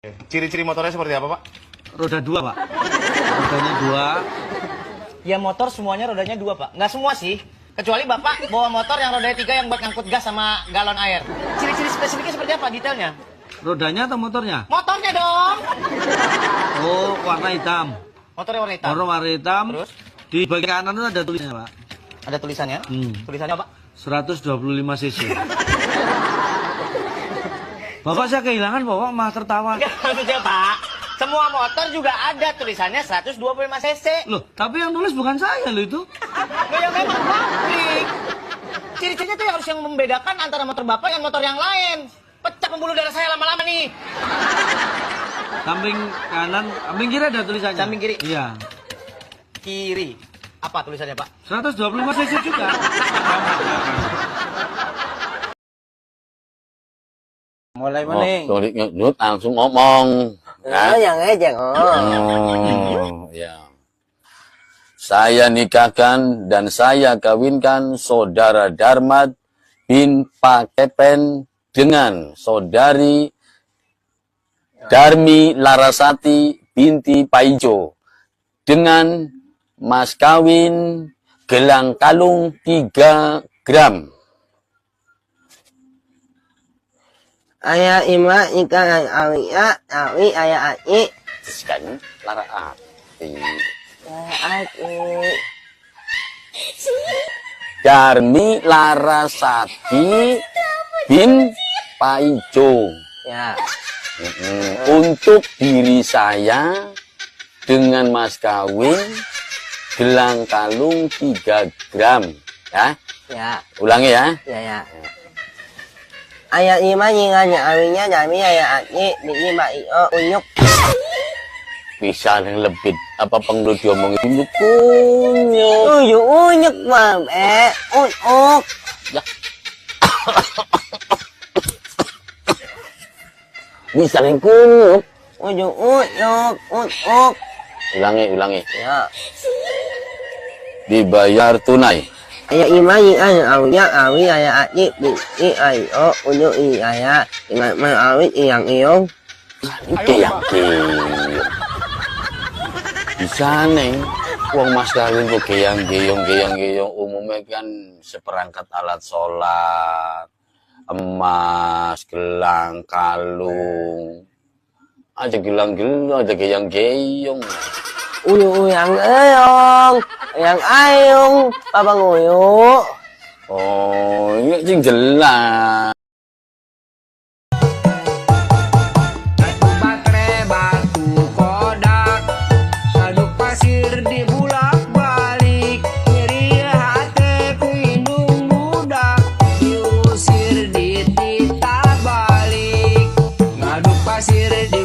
Ciri-ciri motornya seperti apa, Pak? Roda 2, Pak. Rodanya 2. Ya motor semuanya rodanya 2, Pak. Nggak semua sih. Kecuali Bapak bawa motor yang rodanya 3 yang buat ngangkut gas sama galon air. Ciri-ciri spesifiknya seperti apa detailnya? Rodanya atau motornya? Motornya dong. Oh, warna hitam. Motornya warna hitam. Motor warna hitam. Terus? Di bagian kanan itu ada tulisannya, Pak. Ada tulisannya? Tulisannya apa? 125 cc. Bapak saya kehilangan, Bapak malah tertawa. Nggak, maksudnya Pak, semua motor juga ada tulisannya 125 cc. Loh, tapi yang nulis bukan saya loh itu. Loh, yang memang pabrik. Ciri-cirinya tuh harus yang membedakan antara motor Bapak dengan motor yang lain. Pecah pembuluh darah saya lama-lama nih. Samping kanan, samping kiri ada tulisannya. Samping kiri? Iya. Kiri. Apa tulisannya, Pak? 125 cc juga. Mulai maning. Tulis nyut langsung ngomong. Oh, yang ngejek. Ya. Saya nikahkan dan saya kawinkan saudara Darmat bin Pakepen dengan saudari Darmi Larasati binti Paijo dengan mas kawin gelang kalung 3 gram. Ayah ima ikan awia awi ayah aci. Sekarang Lara Ati. Aci. Darmi Larasati bin Paijo. Ya. Untuk diri saya dengan mas kawin gelang kalung 3 gram. Ya, Ya. ulangi ya. Ya ya. Ayah ima nyinganya awinya dami ayah aci biji io unyuk. Bisa yang lebih apa pengen diomongin unyuk unyuk. Unyuk mah unyuk. Ya. Bisa yang kunyuk. Unyuk. Ulangi. Ya. Dibayar tunai. Ayah ima nyinganya awinya awi ayah aci biji io unyuk ayah dengan awit yang iong. Keyang. Bisa neng, uang mas kawin kok geyang umumnya kan seperangkat alat sholat, emas, gelang, kalung, aja gelang, aja geyang. Yang ayong, papa nguyu. Oh, ini sing jelas. Batu baterai, batu kodak, aduk pasir di bulak-balik, nyeri hati ku indung budak, diusir ditita balik, ngaduk pasir di